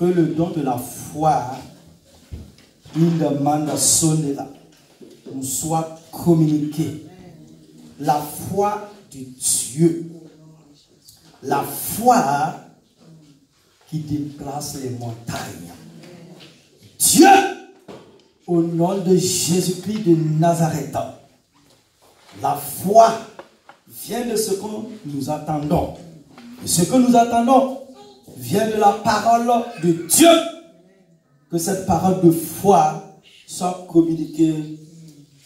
que le don de la foi, il demande à cela, nous soit communiqué. La foi de Dieu. La foi qui déplace les montagnes. Dieu, au nom de Jésus-Christ de Nazareth, la foi vient de ce que nous attendons. Et ce que nous attendons vient de la parole de Dieu. Que cette parole de foi soit communiquée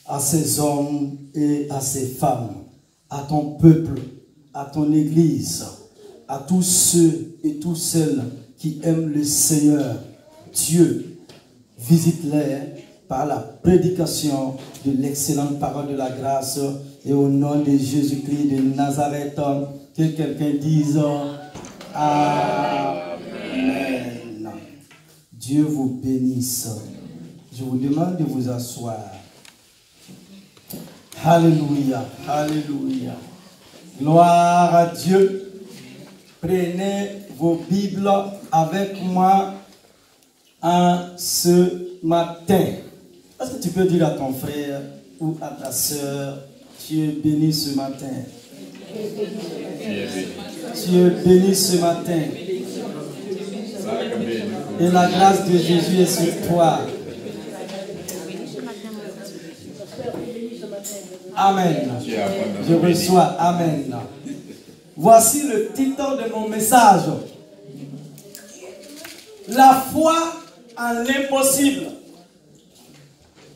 à ces hommes et à ces femmes, à ton peuple, à ton église, à tous ceux et toutes celles qui aiment le Seigneur. Dieu, visite-les par la prédication de l'excellente parole de la grâce et au nom de Jésus-Christ de Nazareth, que quelqu'un dise Amen. Dieu vous bénisse. Je vous demande de vous asseoir. Alléluia, alléluia. Gloire à Dieu. Prenez vos Bibles avec moi ce matin. Est-ce que tu peux dire à ton frère ou à ta soeur, tu es béni ce matin. Tu es béni ce matin. Et la grâce de Jésus est sur toi. Amen. Je reçois. Amen. Voici le titre de mon message. La foi en l'impossible.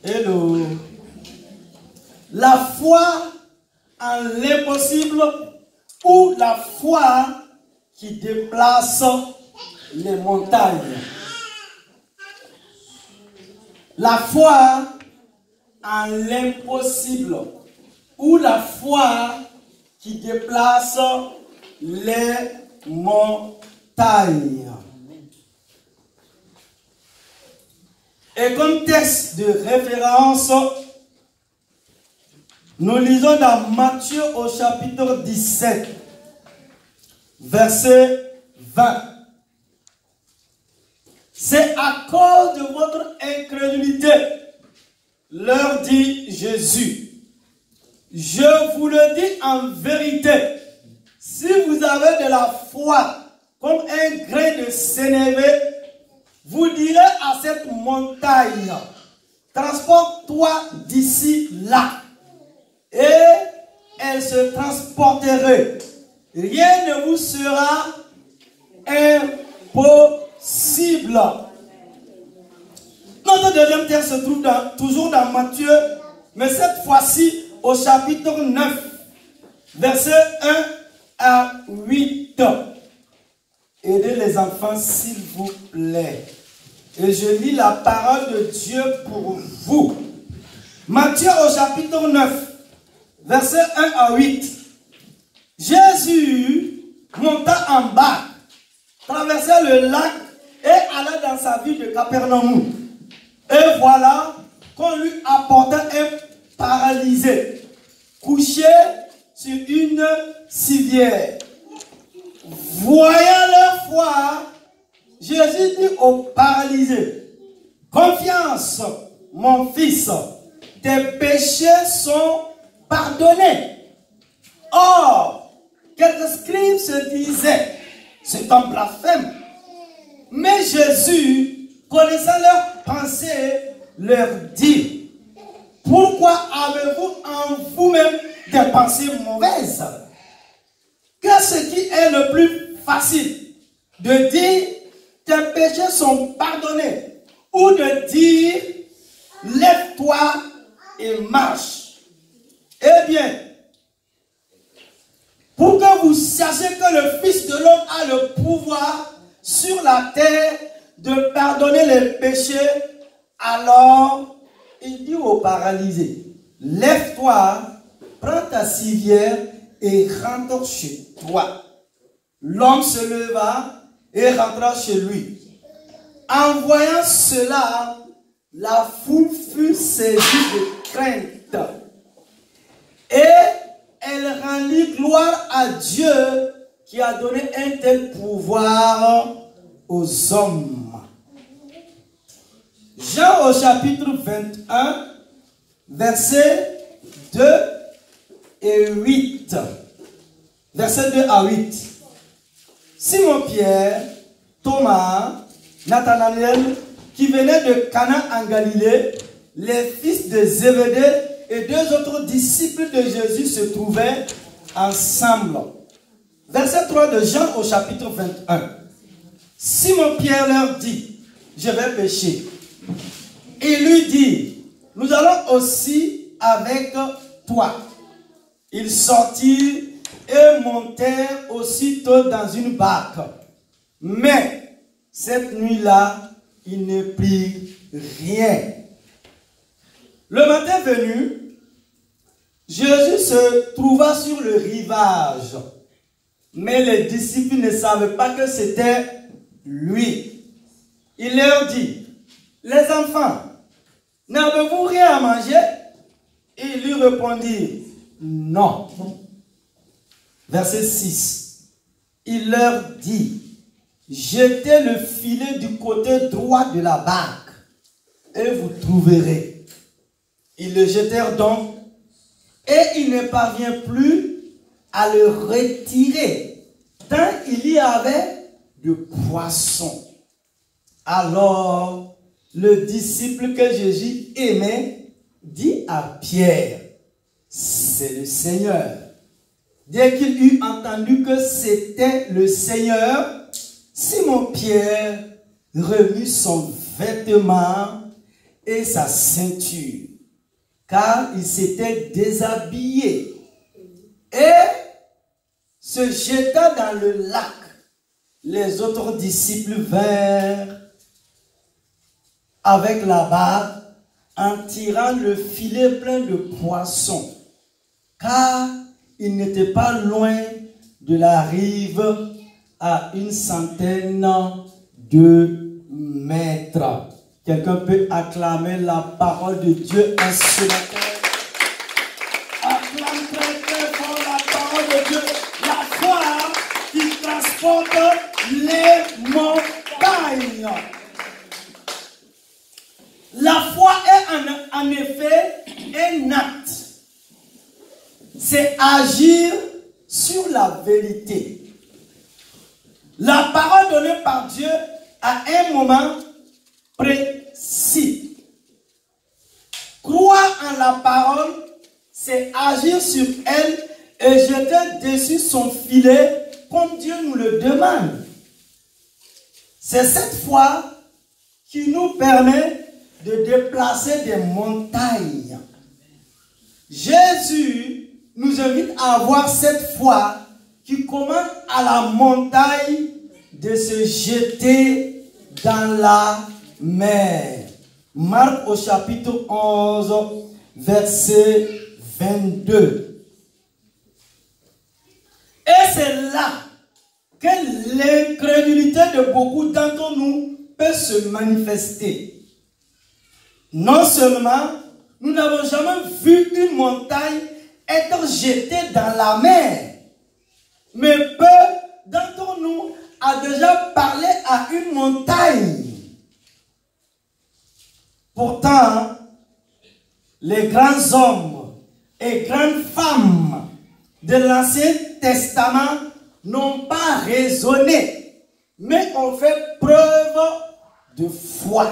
Hello. La foi en l'impossible ou la foi qui déplace les montagnes. La foi en l'impossible ou la foi qui déplace les montagnes. Et comme texte de référence, nous lisons dans Matthieu au chapitre 17, verset 20. C'est à cause de votre incrédulité, leur dit Jésus. Je vous le dis en vérité, si vous avez de la foi comme un grain de sénévé, vous direz à cette montagne, transporte-toi d'ici là. Et elle se transporterait. Rien ne vous sera impossible. Notre deuxième texte se trouve toujours dans Matthieu, mais cette fois-ci au chapitre 9, versets 1 à 8. Aidez les enfants s'il vous plaît. Et je lis la parole de Dieu pour vous. Matthieu au chapitre 9, versets 1 à 8. Jésus monta en bas, traversa le lac et alla dans sa ville de Capernaum. Et voilà qu'on lui apporta un paralysé, couché sur une civière. Voyant leur foi, Jésus dit au paralysé, confiance, mon fils, tes péchés sont pardonnés. Or, quelques scribes se disaient, c'est un blasphème. Mais Jésus, connaissant leurs pensées, leur dit, pourquoi avez-vous en vous-même des pensées mauvaises? Qu'est-ce qui est le plus facile? De dire, tes péchés sont pardonnés, ou de dire, lève-toi et marche. Eh bien, pour que vous sachiez que le Fils de l'homme a le pouvoir sur la terre de pardonner les péchés, alors il dit au paralysé, lève-toi, prends ta civière et rentre chez toi. L'homme se leva et rentra chez lui. En voyant cela, la foule fut saisie de crainte. Et elle rendit gloire à Dieu qui a donné un tel pouvoir aux hommes. Jean au chapitre 21, versets 2 et 8. Versets 2 à 8. Simon-Pierre, Thomas, Nathanaël, qui venaient de Cana en Galilée, les fils de Zébédée et deux autres disciples de Jésus se trouvaient ensemble. Verset 3 de Jean au chapitre 21. Simon-Pierre leur dit, je vais pêcher. Il lui dit, nous allons aussi avec toi. Ils sortirent et montèrent aussitôt dans une barque. Mais cette nuit-là, ils ne prirent rien. Le matin venu, Jésus se trouva sur le rivage. Mais les disciples ne savaient pas que c'était lui. Il leur dit, les enfants, n'avez-vous rien à manger? Et ils lui répondirent, non. Verset 6. Il leur dit, jetez le filet du côté droit de la barque et vous trouverez. Ils le jetèrent donc et il ne parvient plus à le retirer tant il y avait de poissons. Alors, le disciple que Jésus aimait dit à Pierre, c'est le Seigneur. Dès qu'il eut entendu que c'était le Seigneur, Simon-Pierre remit son vêtement et sa ceinture, car il s'était déshabillé, et se jeta dans le lac. Les autres disciples vinrent avec la barque en tirant le filet plein de poissons, car il n'était pas loin de la rive, à 100 de mètres. Quelqu'un peut acclamer la parole de Dieu un ce matin. Acclame très très fort la parole de Dieu. La foi qui transporte les montagnes. La foi est en effet un acte. C'est agir sur la vérité. La parole donnée par Dieu à un moment précis. Croire en la parole, c'est agir sur elle et jeter dessus son filet comme Dieu nous le demande. C'est cette foi qui nous permet de déplacer des montagnes. Jésus nous invite à avoir cette foi qui commande à la montagne de se jeter dans la mer. Marc au chapitre 11, verset 22. Et c'est là que l'incrédulité de beaucoup d'entre nous peut se manifester. Non seulement nous n'avons jamais vu une montagne être jetée dans la mer, mais peu d'entre nous a déjà parlé à une montagne. Pourtant, les grands hommes et grandes femmes de l'Ancien Testament n'ont pas raisonné, mais ont fait preuve de foi.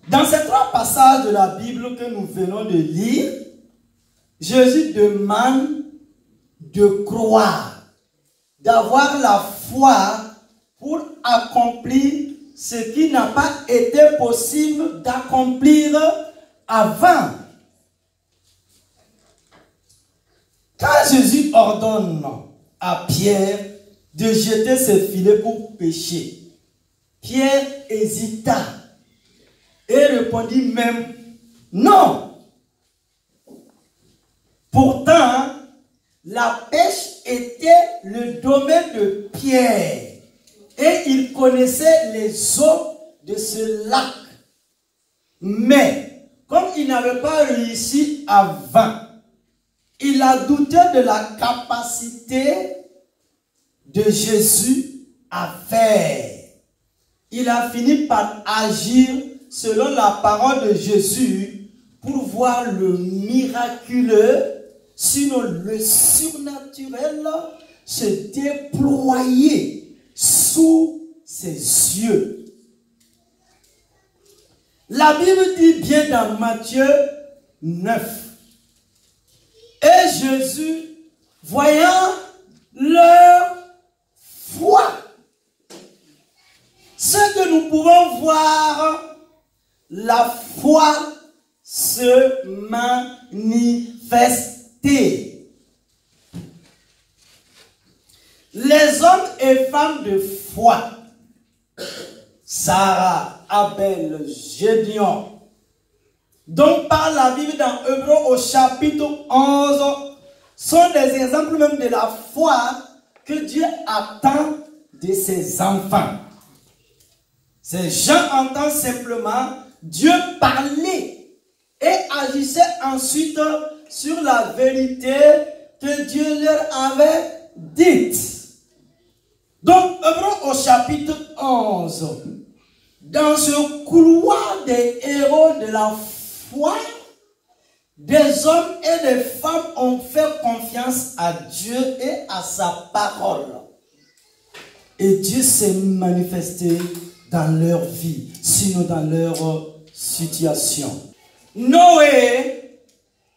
Dans ces trois passages de la Bible que nous venons de lire, Jésus demande de croire, d'avoir la foi pour accomplir ce qui n'a pas été possible d'accomplir avant. Quand Jésus ordonne à Pierre de jeter ses filets pour pêcher, Pierre hésita et répondit même non. Pourtant, la pêche était le domaine de Pierre et il connaissait les eaux de ce lac. Mais, comme il n'avait pas réussi avant, il a douté de la capacité de Jésus à faire. Il a fini par agir selon la parole de Jésus pour voir le miraculeux, sinon le surnaturel, se déployer sous ses yeux. La Bible dit bien dans Matthieu 9. Et Jésus, voyant leur foi, ce que nous pouvons voir, la foi se manifester. Les hommes et femmes de foi, Sarah, Abel, Gédéon, dont parle la Bible dans Hébreux au chapitre 11, sont des exemples même de la foi que Dieu attend de ses enfants. Ces gens entendent simplement Dieu parler et agissait ensuite sur la vérité que Dieu leur avait dite. Donc, Hébreux au chapitre 11, dans ce couloir des héros de la foi, des hommes et des femmes ont fait confiance à Dieu et à sa parole. Et Dieu s'est manifesté dans leur vie, sinon dans leur situation. Noé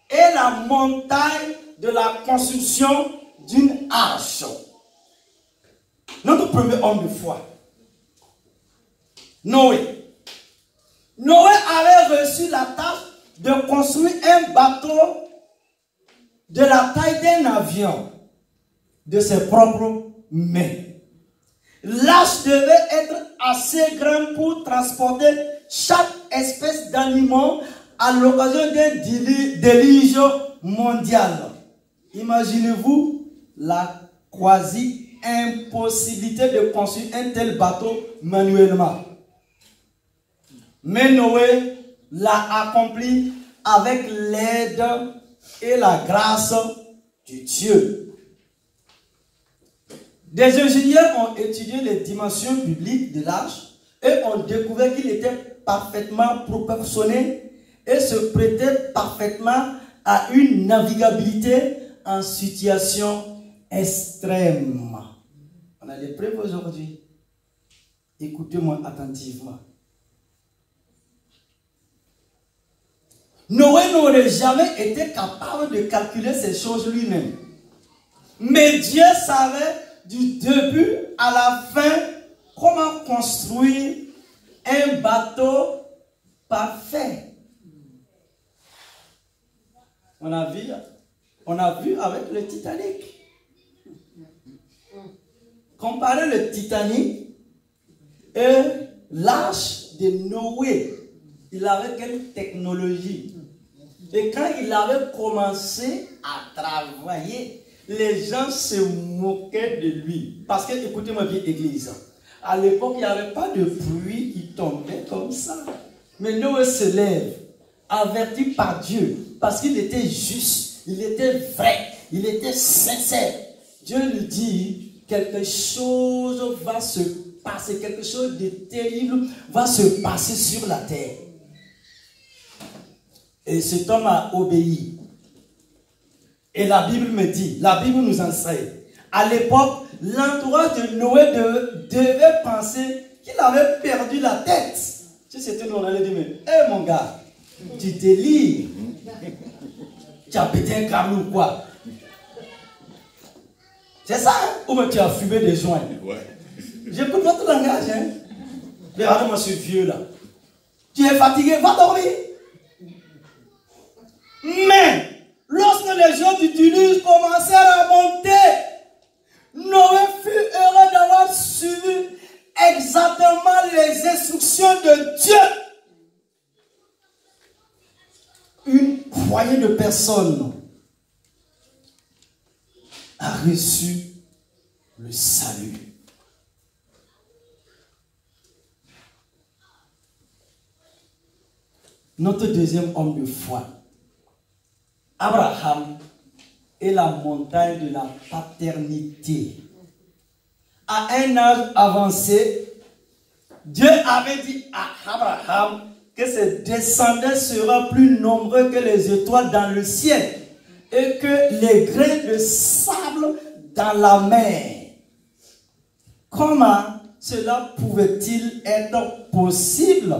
est la montagne de la construction d'une arche. Notre premier homme de foi. Noé. Noé avait reçu la tâche de construire un bateau de la taille d'un avion de ses propres mains. L'arche devait être assez grande pour transporter chaque espèce d'animal à l'occasion d'un déluge mondial. Imaginez-vous la quasi-impossibilité de construire un tel bateau manuellement. Mais Noé l'a accompli avec l'aide et la grâce de Dieu. Des ingénieurs ont étudié les dimensions bibliques de l'arche et ont découvert qu'il était parfaitement proportionné et se prêtait parfaitement à une navigabilité en situation extrême. On a des preuves aujourd'hui. Écoutez-moi attentivement. Noé n'aurait jamais été capable de calculer ces choses lui-même. Mais Dieu savait du début à la fin comment construire un bateau parfait. On a vu avec le Titanic. Comparer le Titanic et l'arche de Noé. Il avait quelle technologie? Et quand il avait commencé à travailler, les gens se moquaient de lui. Parce que, écoutez-moi bien, église, à l'époque, il n'y avait pas de pluie qui tombait comme ça. Mais Noé se lève, averti par Dieu, parce qu'il était juste, il était vrai, il était sincère. Dieu lui dit, quelque chose va se passer, quelque chose de terrible va se passer sur la terre. Et cet homme a obéi. Et la Bible me dit, la Bible nous enseigne, à l'époque, l'entourage de Noé devait penser qu'il avait perdu la tête. Si c'était nous, on allait dire, mais, hé mon gars, tu délires. Tu as pété un câble ou quoi? C'est ça, hein? Ou bien tu as fumé des joints. Ouais. J'écoute votre langage, hein? Regardez-moi ce vieux-là. Tu es fatigué, va dormir. Mais, lorsque les gens du déluge commencèrent à monter, Noé fut heureux d'avoir suivi exactement les instructions de Dieu. Une poignée de personnes a reçu le salut. Notre deuxième homme de foi, Abraham, est la montagne de la paternité. à un âge avancé, Dieu avait dit à Abraham que ses descendants seront plus nombreux que les étoiles dans le ciel et que les grains de sable dans la mer. Comment cela pouvait-il être possible?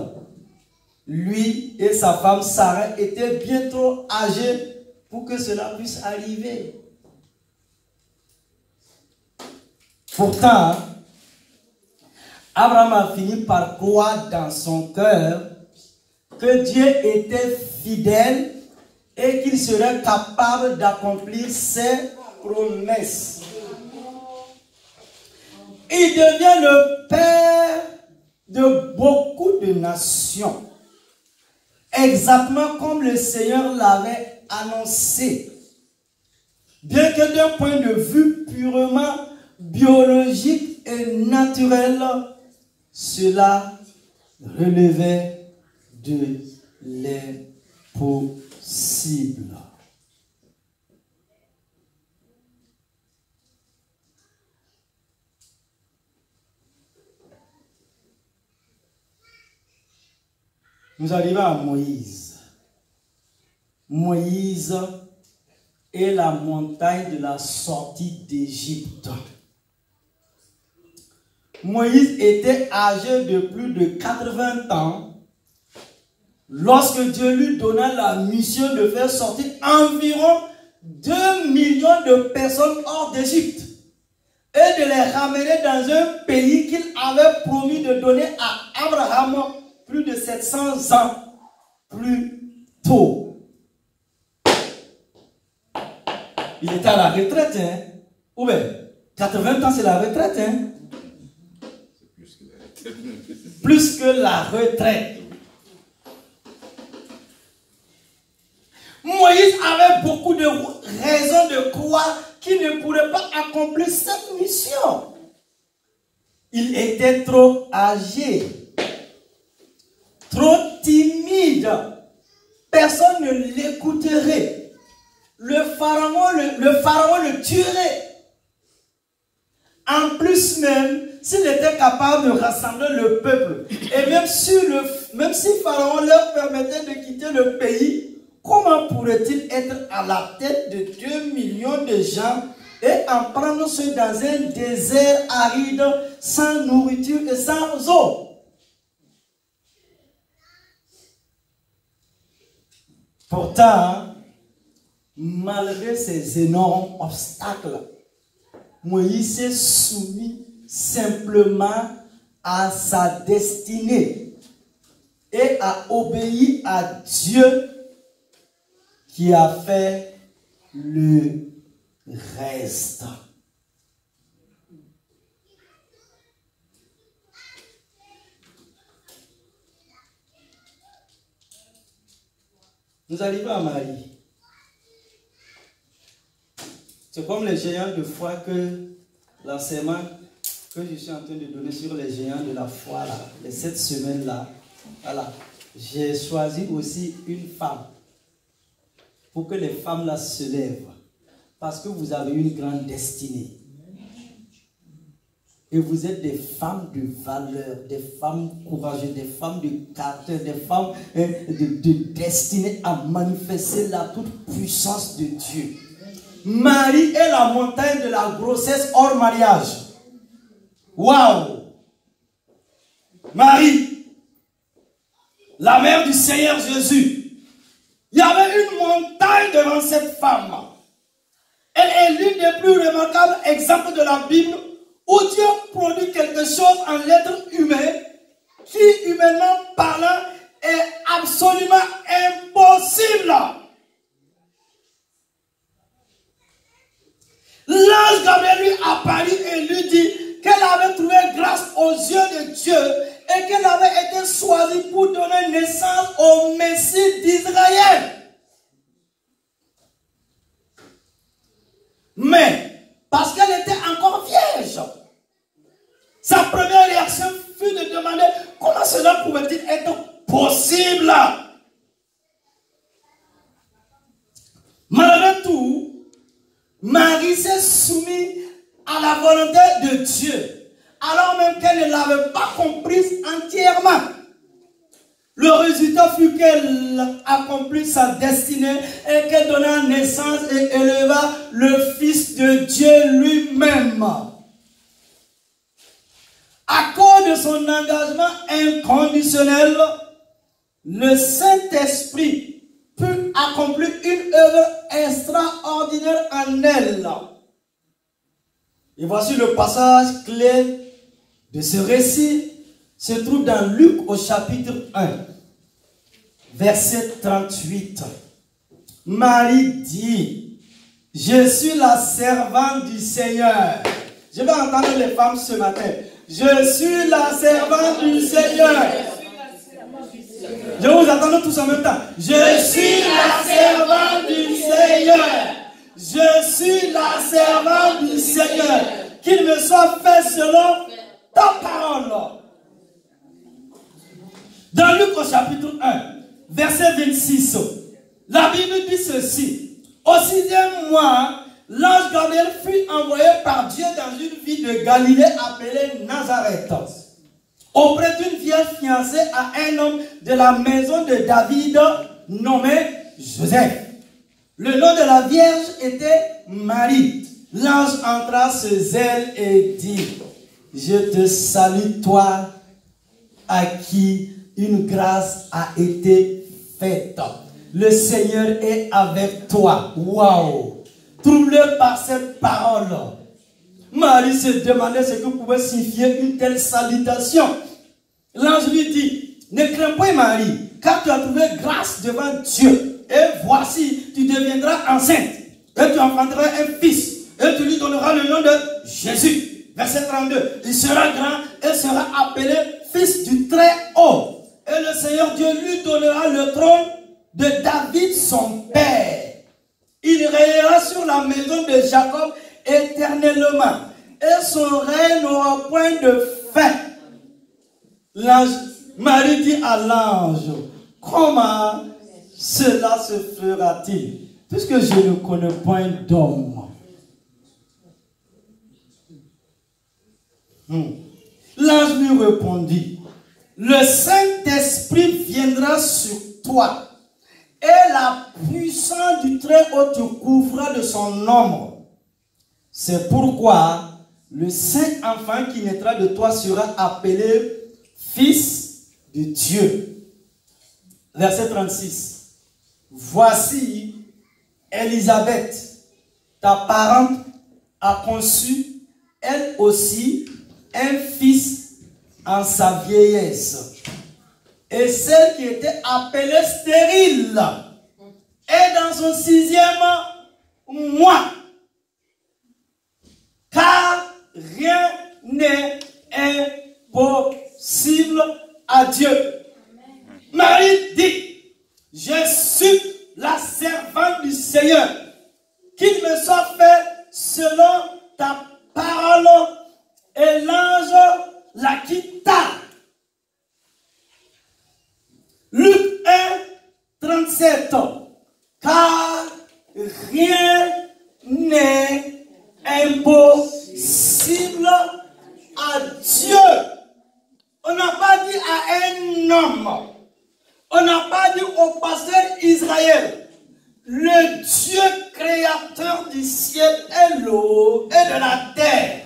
Lui et sa femme Sarah étaient bien trop âgés pour que cela puisse arriver. Pourtant, Abraham a fini par croire dans son cœur que Dieu était fidèle et qu'il serait capable d'accomplir ses promesses. Il devient le père de beaucoup de nations, exactement comme le Seigneur l'avait annoncé. Bien que d'un point de vue purement biologique et naturel, cela relevait de l'impossible. Nous arrivons à Moïse. Moïse est la montagne de la sortie d'Égypte. Moïse était âgé de plus de 80 ans lorsque Dieu lui donna la mission de faire sortir environ 2 millions de personnes hors d'Égypte et de les ramener dans un pays qu'il avait promis de donner à Abraham plus de 700 ans plus tôt. Il était à la retraite, hein? Ou bien, 80 ans c'est la retraite, hein? Plus que la retraite. Moïse avait beaucoup de raisons de croire qu'il ne pourrait pas accomplir cette mission. Il était trop âgé, trop timide. Personne ne l'écouterait. Le pharaon le tuerait. En plus même, s'il était capable de rassembler le peuple, et même si Pharaon leur permettait de quitter le pays, comment pourrait-il être à la tête de 2 millions de gens et en prendre ceux dans un désert aride, sans nourriture et sans eau? Pourtant, malgré ces énormes obstacles, Moïse s'est soumis simplement à sa destinée et a obéi à Dieu qui a fait le reste. Nous arrivons à Marie. C'est comme les géants de foi que l'enseignement que je suis en train de donner sur les géants de la foi, là, les 7 semaines-là. Voilà. J'ai choisi aussi une femme pour que les femmes-là se lèvent. Parce que vous avez une grande destinée. Et vous êtes des femmes de valeur, des femmes courageuses, des femmes de caractère, des femmes de destinée à manifester la toute puissance de Dieu. Marie est la montagne de la grossesse hors mariage. Waouh! Marie, la mère du Seigneur Jésus. Il y avait une montagne devant cette femme. Elle est l'une des plus remarquables exemples de la Bible où Dieu produit quelque chose en l'être humain qui, humainement parlant, est absolument impossible. L'ange Gabriel lui apparut et lui dit qu'elle avait trouvé grâce aux yeux de Dieu et qu'elle avait été choisie pour donner naissance au Messie d'Israël. Mais, parce qu'elle était encore vierge, sa première réaction fut de demander comment cela pouvait-il être possible. Malgré tout, Marie s'est soumise à la volonté de Dieu. qu'elle ne l'avait pas comprise entièrement. Le résultat fut qu'elle accomplit sa destinée et qu'elle donna naissance et éleva le Fils de Dieu lui-même. À cause de son engagement inconditionnel, le Saint-Esprit peut accomplir une œuvre extraordinaire en elle. Et voici le passage clé de ce récit, se trouve dans Luc au chapitre 1, verset 38. Marie dit, je suis la servante du Seigneur. Je vais entendre les femmes ce matin. Je suis la servante du Seigneur. Je vous entends tous en même temps. Je suis la servante du Seigneur. Je suis la servante du Seigneur. Qu'il me soit fait selon ta parole. Dans Luc au chapitre 1, verset 26, la Bible dit ceci. Au 6e mois, l'ange Gabriel fut envoyé par Dieu dans une ville de Galilée appelée Nazareth, auprès d'une vierge fiancée à un homme de la maison de David nommé Joseph. Le nom de la vierge était Marie. L'ange entra chez elle et dit, je te salue toi à qui une grâce a été faite. Le Seigneur est avec toi. Waouh! Troublé par cette parole, Marie se demandait ce que pouvait signifier une telle salutation. L'ange lui dit, ne crains pas Marie, car tu as trouvé grâce devant Dieu. Et voici, tu deviendras enceinte. Et tu enfanteras un fils. Et tu lui donneras le nom de Jésus. Verset 32. Il sera grand et sera appelé fils du Très-Haut. Et le Seigneur Dieu lui donnera le trône de David son père. Il régnera sur la maison de Jacob éternellement. Et son règne n'aura point de fin. Marie dit à l'ange, comment cela se fera-t-il? Puisque je ne connais point d'homme. L'ange lui répondit, le Saint-Esprit viendra sur toi et la puissance du Très-Haut te couvrira de son ombre. C'est pourquoi le saint enfant qui naîtra de toi sera appelé Fils de Dieu. Verset 36. Voici, Élisabeth, ta parente, a conçu, elle aussi, un fils en sa vieillesse. Et celle qui était appelée stérile est dans son 6e mois. Car rien n'est impossible à Dieu. Marie dit, je suis la servante du Seigneur. Qu'il me soit fait selon ta parole. Et l'ange la quitta. Luc 1, 37. Car rien n'est impossible à Dieu. On n'a pas dit à un homme. On n'a pas dit au pasteur Israël. Le Dieu créateur du ciel et l'eau et de la terre.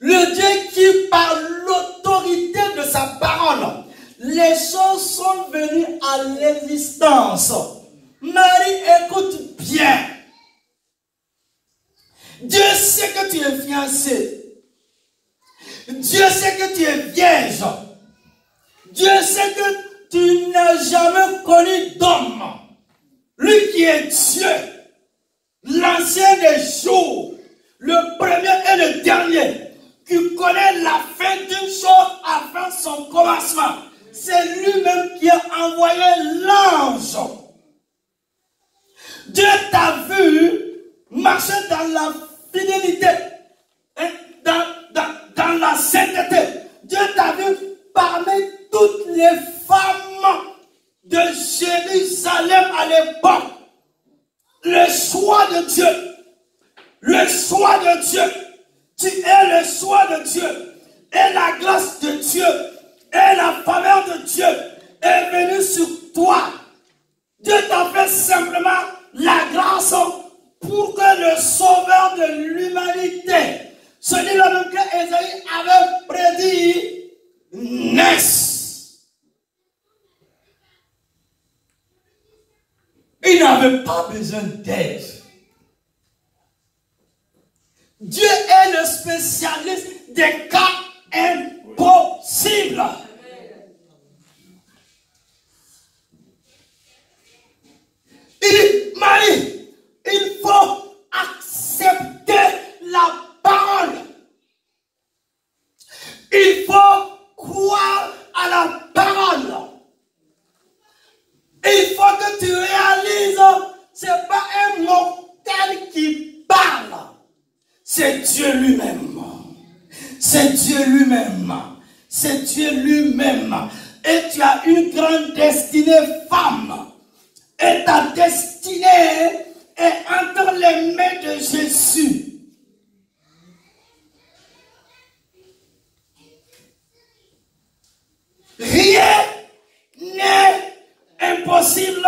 Le Dieu qui, par l'autorité de sa parole, les choses sont venues à l'existence. Marie, écoute bien. Dieu sait que tu es fiancée. Dieu sait que tu es vierge. Dieu sait que tu n'as jamais connu d'homme. Lui qui est Dieu, l'ancien des jours, le premier et le dernier, qui connaît la fin d'une chose avant son commencement. C'est lui-même qui a envoyé l'ange. Dieu t'a vu marcher dans la fidélité, hein, dans la sainteté. Dieu t'a vu parmi toutes les femmes de Jérusalem à l'époque. Le choix de Dieu. Le choix de Dieu. Tu es le choix de Dieu. et la grâce de Dieu et la faveur de Dieu est venue sur toi. Dieu t'a fait simplement la grâce pour que le sauveur de l'humanité, celui-là même que Ésaïe avait prédit, naisse. Il n'avait pas besoin d'aide. Dieu est le spécialiste des cas impossibles. Il dit, Marie, il faut accepter la parole. Il faut croire à la parole. Il faut que tu réalises, ce n'est pas un mortel qui parle. C'est Dieu lui-même. C'est Dieu lui-même. C'est Dieu lui-même. Et tu as une grande destinée, femme. Et ta destinée est entre les mains de Jésus. Rien n'est impossible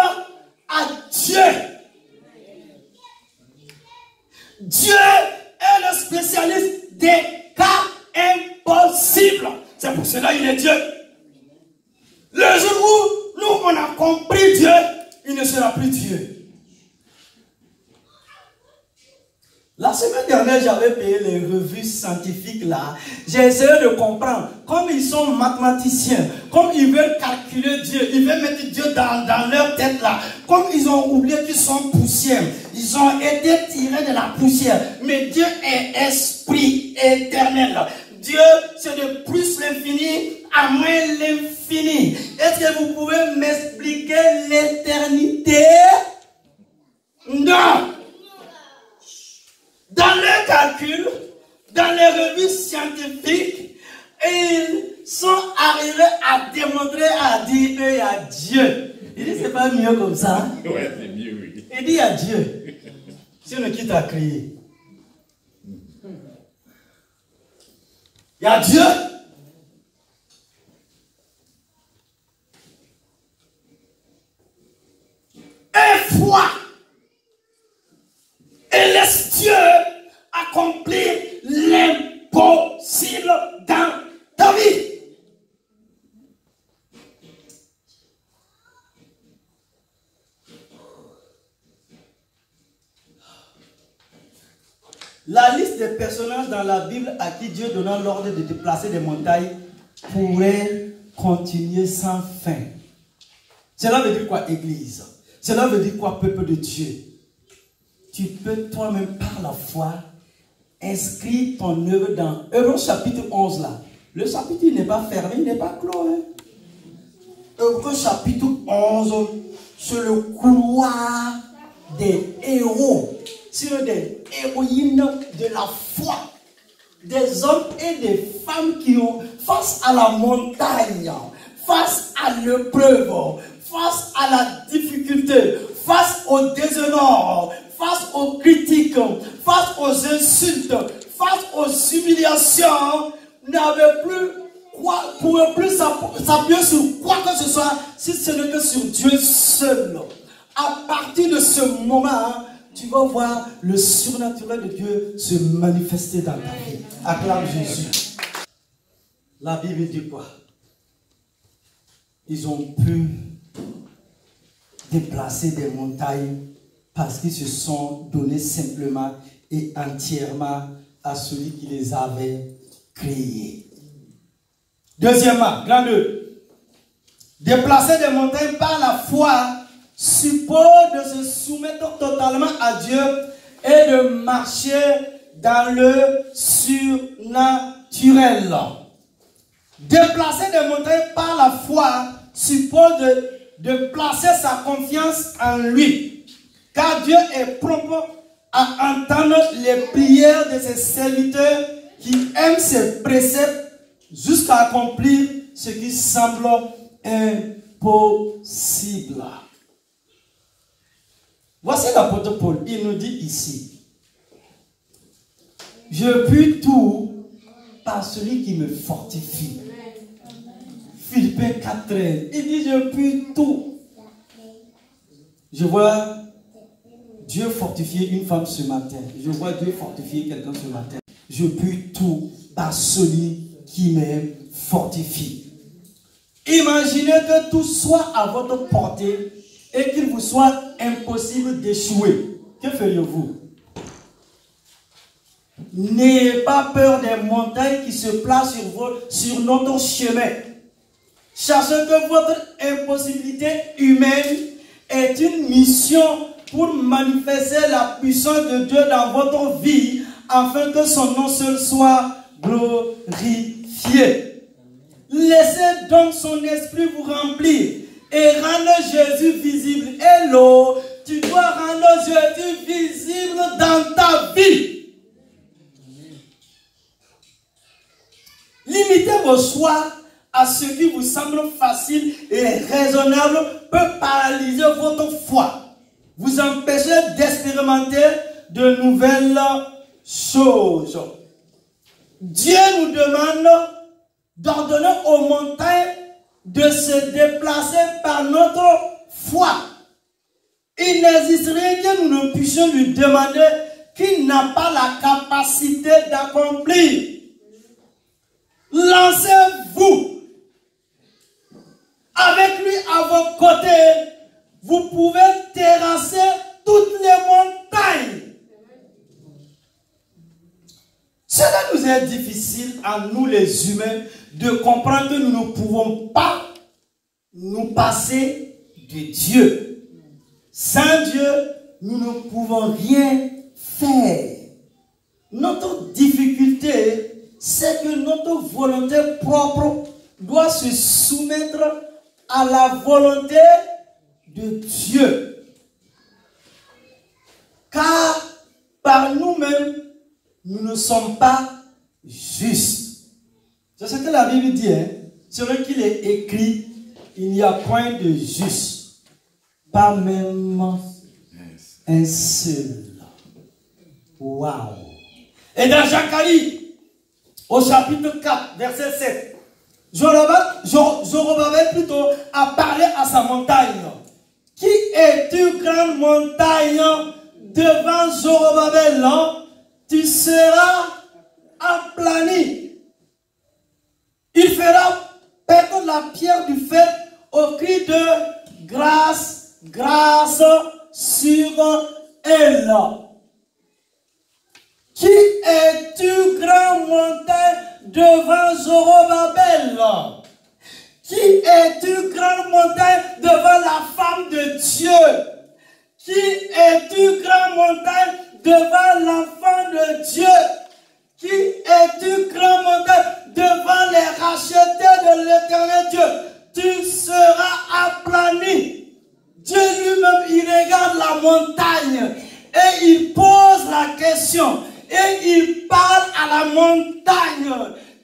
à Dieu. Dieu est le spécialiste des cas impossibles. C'est pour cela qu'il est Dieu. Le jour où nous on a compris Dieu, il ne sera plus Dieu. La semaine dernière, j'avais payé les revues scientifiques là. J'ai essayé de comprendre. Comme ils sont mathématiciens, comme ils veulent calculer Dieu, ils veulent mettre Dieu dans leur tête là. Comme ils ont oublié qu'ils sont poussière, ils ont été tirés de la poussière. Mais Dieu est esprit éternel. Dieu, c'est de plus l'infini à moins l'infini. Est-ce que vous pouvez m'expliquer l'éternité? Non. Dans les calculs, dans les revues scientifiques, ils sont arrivés à démontrer, à dire qu'il y a Dieu. Il dit, c'est pas mieux comme ça. Ouais, c'est mieux, oui. Il dit, il y a Dieu. Si on ne quitte à crier. Il y a Dieu. Et foi. Et laisse Dieu accomplir l'impossible dans ta vie. La liste des personnages dans la Bible à qui Dieu donna l'ordre de déplacer des montagnes pourrait continuer sans fin. Cela veut dire quoi, Église? Cela veut dire quoi, peuple de Dieu? Tu peux toi-même par la foi inscrire ton œuvre dans Hébreux chapitre 11 là. Le chapitre n'est pas fermé, il n'est pas clos. Hein? Hébreux chapitre 11, sur le couloir des héros, sur des héroïnes de la foi. Des hommes et des femmes qui ont, face à la montagne, face à l'épreuve, face à la difficulté, face au déshonneur, face aux critiques, face aux insultes, face aux humiliations, n'avait plus quoi, pouvait plus s'appuyer sur quoi que ce soit, si ce n'est que sur Dieu seul. À partir de ce moment, tu vas voir le surnaturel de Dieu se manifester dans ta vie. Acclame Jésus. La Bible dit quoi? Ils ont pu déplacer des montagnes parce qu'ils se sont donnés simplement et entièrement à celui qui les avait créés. Deuxièmement, grand 2. Déplacer des montagnes par la foi suppose de se soumettre totalement à Dieu et de marcher dans le surnaturel. Déplacer des montagnes par la foi suppose de placer sa confiance en lui. Car Dieu est prompt à entendre les prières de ses serviteurs qui aiment ses préceptes jusqu'à accomplir ce qui semble impossible. Voici l'apôtre Paul, il nous dit ici: je puis tout par celui qui me fortifie. Philippiens 4:13. Il dit, je puis tout. Je vois Dieu fortifier une femme ce matin. Je vois Dieu fortifier quelqu'un ce matin. Je puis tout par celui qui me fortifie. Imaginez que tout soit à votre portée et qu'il vous soit impossible d'échouer. Que feriez-vous? N'ayez pas peur des montagnes qui se placent sur notre chemin. Sachez que votre impossibilité humaine est une mission pour manifester la puissance de Dieu dans votre vie afin que son nom seul soit glorifié. Laissez donc son esprit vous remplir et rendre Jésus visible. Hello, tu dois rendre Jésus visible dans ta vie. Limitez vos choix à ce qui vous semble facile et raisonnable peut paralyser votre foi. Vous empêcher d'expérimenter de nouvelles choses. Dieu nous demande d'ordonner aux montagnes de se déplacer par notre foi. Il n'existe rien que nous ne puissions lui demander qu'il n'a pas la capacité d'accomplir. Lancez-vous. Avec lui à vos côtés, vous pouvez terrasser toutes les montagnes. Cela nous est difficile à nous les humains de comprendre que nous ne pouvons pas nous passer de Dieu. Sans Dieu, nous ne pouvons rien faire. Notre difficulté, c'est que notre volonté propre doit se soumettre à la volonté de Dieu. Car par nous-mêmes, nous ne sommes pas justes. C'est ce que la Bible dit. Selon qu'il est écrit, il n'y a point de juste. Pas même un seul. Waouh. Et dans Zacharie, au chapitre 4, verset 7, Zorobabel plutôt a parlé à sa montagne. Qui es-tu, grande montagne, devant Zorobabel? Tu seras aplani. Il fera perdre la pierre du fait au cri de grâce, grâce sur elle. Qui es-tu, grande montagne, devant Zorobabel? Qui es-tu, grande montagne, devant la femme de Dieu? Qui es-tu, grande montagne, devant l'enfant de Dieu? Qui es-tu, grande montagne, devant les rachetés de l'éternel Dieu? Tu seras aplani. Dieu lui-même, il regarde la montagne et il pose la question. Et il parle à la montagne.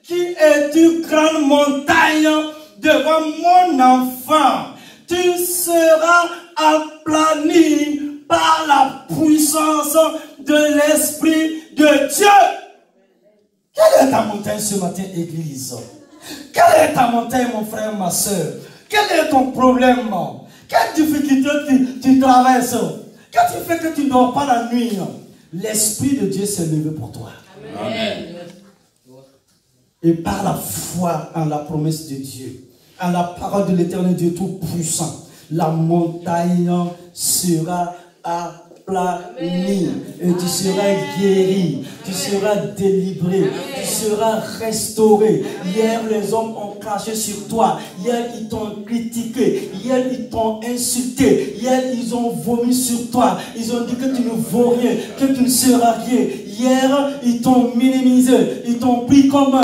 Qui es-tu, grande montagne, devant mon enfant? Tu seras aplani par la puissance de l'Esprit de Dieu. Quelle est ta montagne ce matin, Église? Quelle est ta montagne, mon frère, ma soeur? Quel est ton problème? Quelle difficulté tu traverses? Qu'est-ce qui fait que tu ne dors pas la nuit? L'Esprit de Dieu s'est levé pour toi. Amen. Et par la foi en la promesse de Dieu, en la parole de l'Éternel Dieu Tout-Puissant, la montagne sera aplanie. Et tu seras guéri, tu seras délivré, tu seras restauré. Hier, les hommes ont craché sur toi. Hier, ils t'ont critiqué. Hier, ils t'ont insulté. Hier, ils ont vomi sur toi. Ils ont dit que tu ne vaux rien, que tu ne seras rien. Hier, ils t'ont minimisé. Ils t'ont pris comme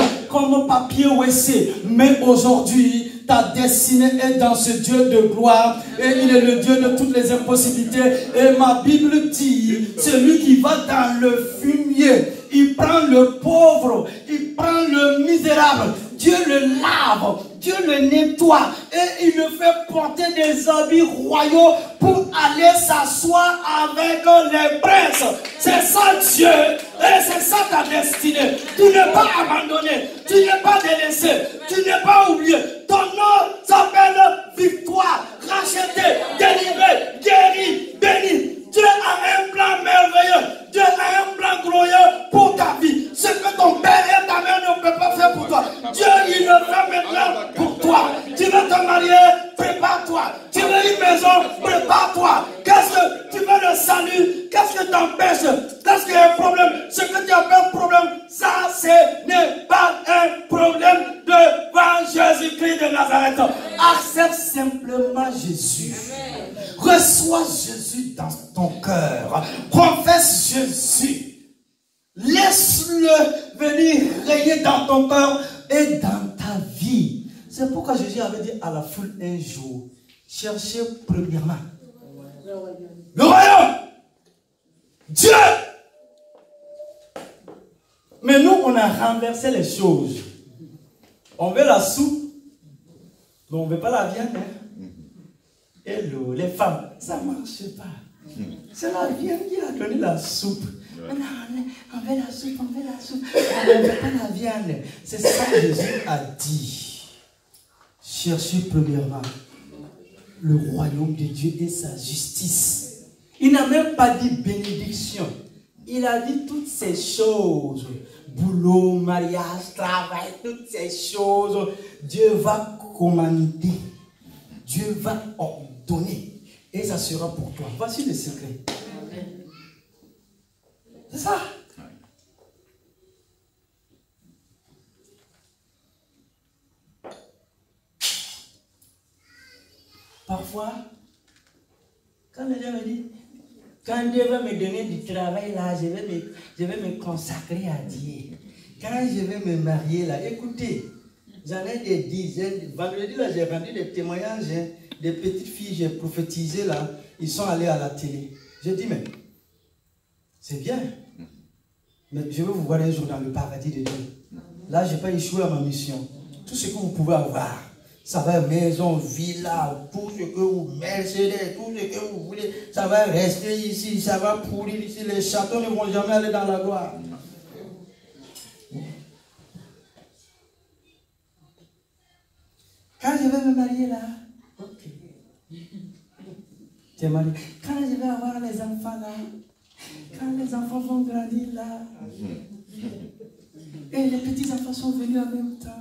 papier WC. Mais aujourd'hui, ta destinée est dans ce Dieu de gloire et il est le Dieu de toutes les impossibilités. Et ma Bible dit, celui qui va dans le fumier, il prend le pauvre, il prend le misérable. Dieu le lave, Dieu le nettoie et il le fait porter des habits royaux pour aller s'asseoir avec les princes. C'est ça Dieu et c'est ça ta destinée. Tu n'es pas abandonné, tu n'es pas délaissé, tu n'es pas oublié. Ton nom s'appelle victoire, racheté, délivré, guéri, béni. Dieu a un plan merveilleux. Dieu a un plan glorieux pour ta vie. Ce que ton père et ta mère ne peuvent pas faire pour toi, Dieu, il le fait maintenant pour toi. Tu veux te marier, prépare-toi. Tu veux une maison, prépare-toi. Qu'est-ce que tu veux le salut? Qu'est-ce que t'empêche? Qu'est-ce qu'il y a un problème? Ce que tu appelles problème, ça, ce n'est pas un problème devant Jésus-Christ de Nazareth. Accepte simplement Jésus. Reçois Jésus dans ton cœur. Confesse Jésus. Laisse-le venir régner dans ton cœur et dans ta vie. C'est pourquoi Jésus avait dit à la foule un jour, cherchez premièrement le royaume, Dieu. Mais nous, on a renversé les choses. On veut la soupe, mais on ne veut pas la viande. Hello, les femmes, ça ne marche pas. C'est la viande qui a donné la soupe. Non, on veut la soupe, on veut la soupe. On ne veut pas la viande. C'est ça que Jésus a dit. Cherchez premièrement le royaume de Dieu et sa justice. Il n'a même pas dit bénédiction. Il a dit toutes ces choses. Boulot, mariage, travail, toutes ces choses. Dieu va commander. Dieu va ordonner. Et ça sera pour toi. Voici le secret. C'est ça. Parfois, quand les gens me disent, quand Dieu va me donner du travail là, je vais me consacrer à Dieu. Quand je vais me marier là, écoutez, j'en ai des dizaines. Vendredi là, j'ai rendu des témoignages, hein, des petites filles, j'ai prophétisé là, ils sont allés à la télé. J'ai dit, mais c'est bien. Mais je veux vous voir un jour dans le paradis de Dieu. Là, je n'ai pas échoué à ma mission. Tout ce que vous pouvez avoir, ça va être maison, villa, tout ce que vous Mercedes, tout ce que vous voulez, ça va rester ici, ça va pourrir ici. Les châteaux ne vont jamais aller dans la gloire. Quand je vais me marier là, ok. Tu es marié. Quand je vais avoir les enfants là, quand les enfants vont grandir là, et les petits enfants sont venus en même temps,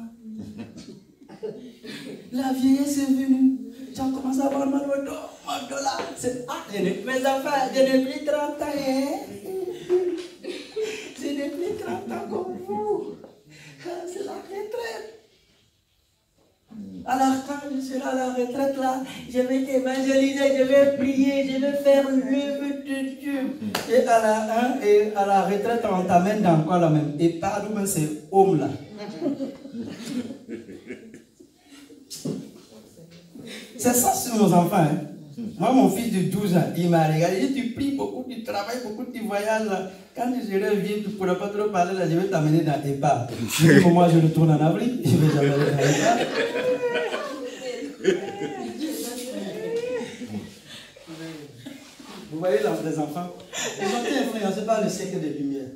la vieillesse est venue, tu as commencé à avoir mal au dos là. Mes enfants, je n'ai plus 30 ans, hein? Je n'ai plus 30 ans comme vous. C'est la retraite. Alors quand je serai à la retraite là, je vais évangéliser, je vais prier, je vais faire l'œuvre de Dieu. Et à la retraite, on t'amène dans quoi là même? Et par où même ces hommes là? C'est ça sur nos enfants. Hein? Moi, mon fils de 12 ans, il m'a regardé. Il dit, tu pries beaucoup, tu travailles beaucoup, tu voyages là. Quand je serai vieux, tu ne pourras pas trop parler là, je vais t'amener dans EHPAD. Si moi je retourne en avril, je ne vais jamais aller dans EHPAD. Vous voyez là, les enfants, ils ont été influencés par le siècle des Lumières.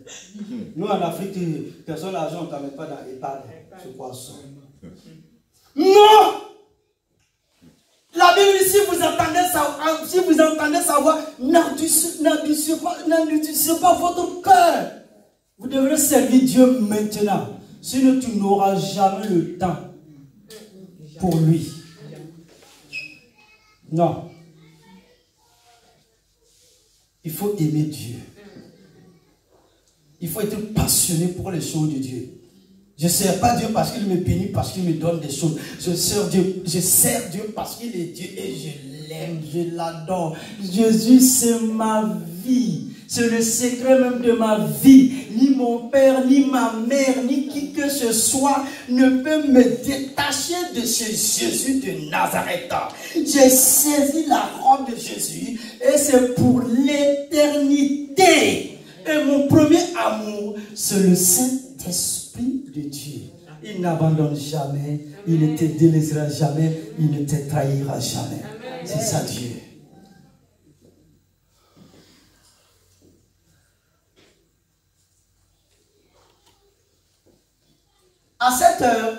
Nous en Afrique, personne l'argent, on ne t'amène pas dans EHPAD. C'est quoi ça? Non! La Bible, si vous entendez sa voix, n'endurcissez pas votre cœur. Vous devrez servir Dieu maintenant. Sinon, tu n'auras jamais le temps pour lui. Non. Il faut aimer Dieu. Il faut être passionné pour les choses de Dieu. Je ne sers pas Dieu parce qu'il me bénit, parce qu'il me donne des choses. Je sers Dieu parce qu'il est Dieu et je l'aime, je l'adore. Jésus, c'est ma vie. C'est le secret même de ma vie. Ni mon père, ni ma mère, ni qui que ce soit ne peut me détacher de ce Jésus de Nazareth. J'ai saisi la robe de Jésus et c'est pour l'éternité. Et mon premier amour, c'est le Saint-Esprit de Dieu. il n'abandonne jamais, il ne te délaissera jamais, il ne te trahira jamais. C'est ça Dieu. À cette heure,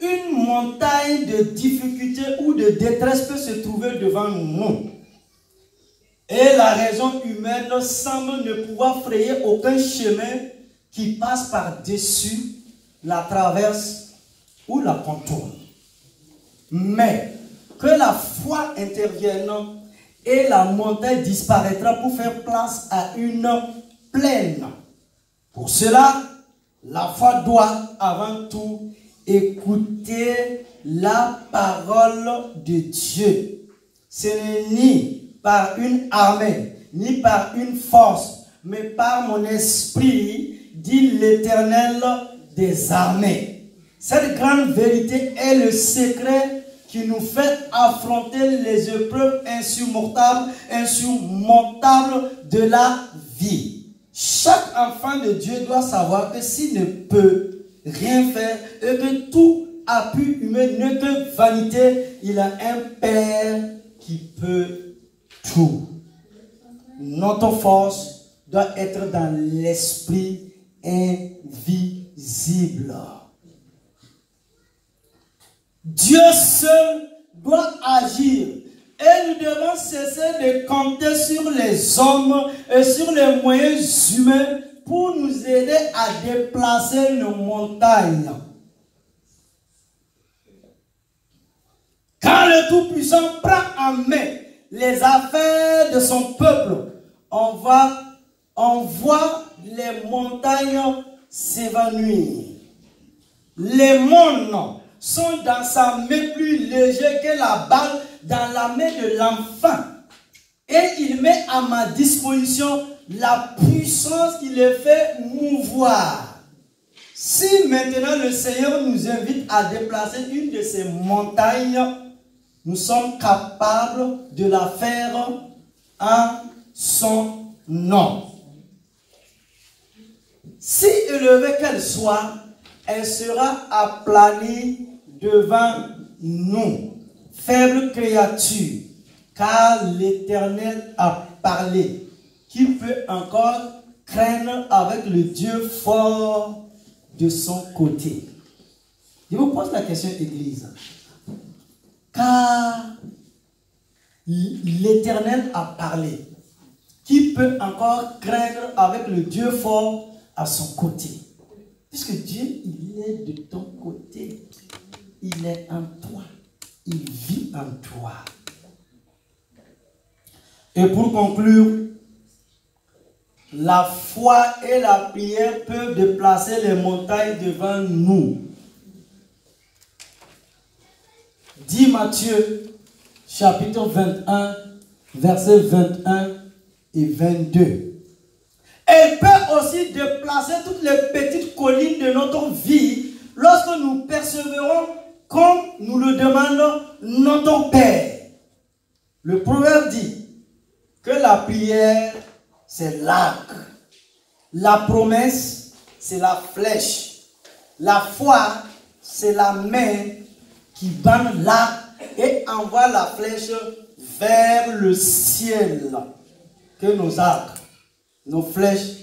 une montagne de difficultés ou de détresse peut se trouver devant nous. Et la raison humaine semble ne pouvoir frayer aucun chemin qui passe par-dessus, la traverse ou la contourne. Mais que la foi intervienne et la montagne disparaîtra pour faire place à une plaine. Pour cela, la foi doit avant tout écouter la parole de Dieu. Ce n'est ni par une armée, ni par une force, mais par mon esprit, dit l'Éternel des armées. Cette grande vérité est le secret qui nous fait affronter les épreuves insurmontables de la vie. Chaque enfant de Dieu doit savoir que s'il ne peut rien faire et que tout appui humain n'est que vanité, il a un Père qui peut tout. Notre force doit être dans l'esprit invisible. Dieu seul doit agir. Et nous devons cesser de compter sur les hommes et sur les moyens humains pour nous aider à déplacer nos montagnes. Quand le Tout-Puissant prend en main les affaires de son peuple, on voit les montagnes s'évanouir. Les mondes sont dans sa main plus léger que la balle dans la main de l'enfant. Et il met à ma disposition la puissance qui les fait mouvoir. Si maintenant le Seigneur nous invite à déplacer une de ces montagnes, nous sommes capables de la faire en son nom. Si élevée qu'elle soit, elle sera aplanie devant nous, faible créature, car l'Éternel a parlé. Qui peut encore craindre avec le Dieu fort de son côté? Je vous pose la question, Église. Car l'Éternel a parlé. Qui peut encore craindre avec le Dieu fort à son côté? Puisque Dieu, il est de ton côté. Il est en toi. Il vit en toi. Et pour conclure, la foi et la prière peuvent déplacer les montagnes devant nous. Dit Matthieu, chapitre 21, versets 21 et 22. Elle peut aussi déplacer toutes les petites collines de notre vie lorsque nous persévérons comme nous le demande notre Père. Le proverbe dit que la prière, c'est l'arc. La promesse, c'est la flèche. La foi, c'est la main qui bande l'arc et envoie la flèche vers le ciel. Que nos arcs, nos flèches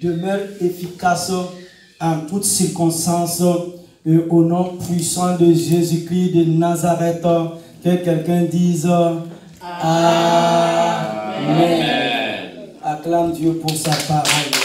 demeurent efficaces en toutes circonstances. Et au nom puissant de Jésus-Christ de Nazareth, que quelqu'un dise Amen. Acclame Dieu pour sa parole.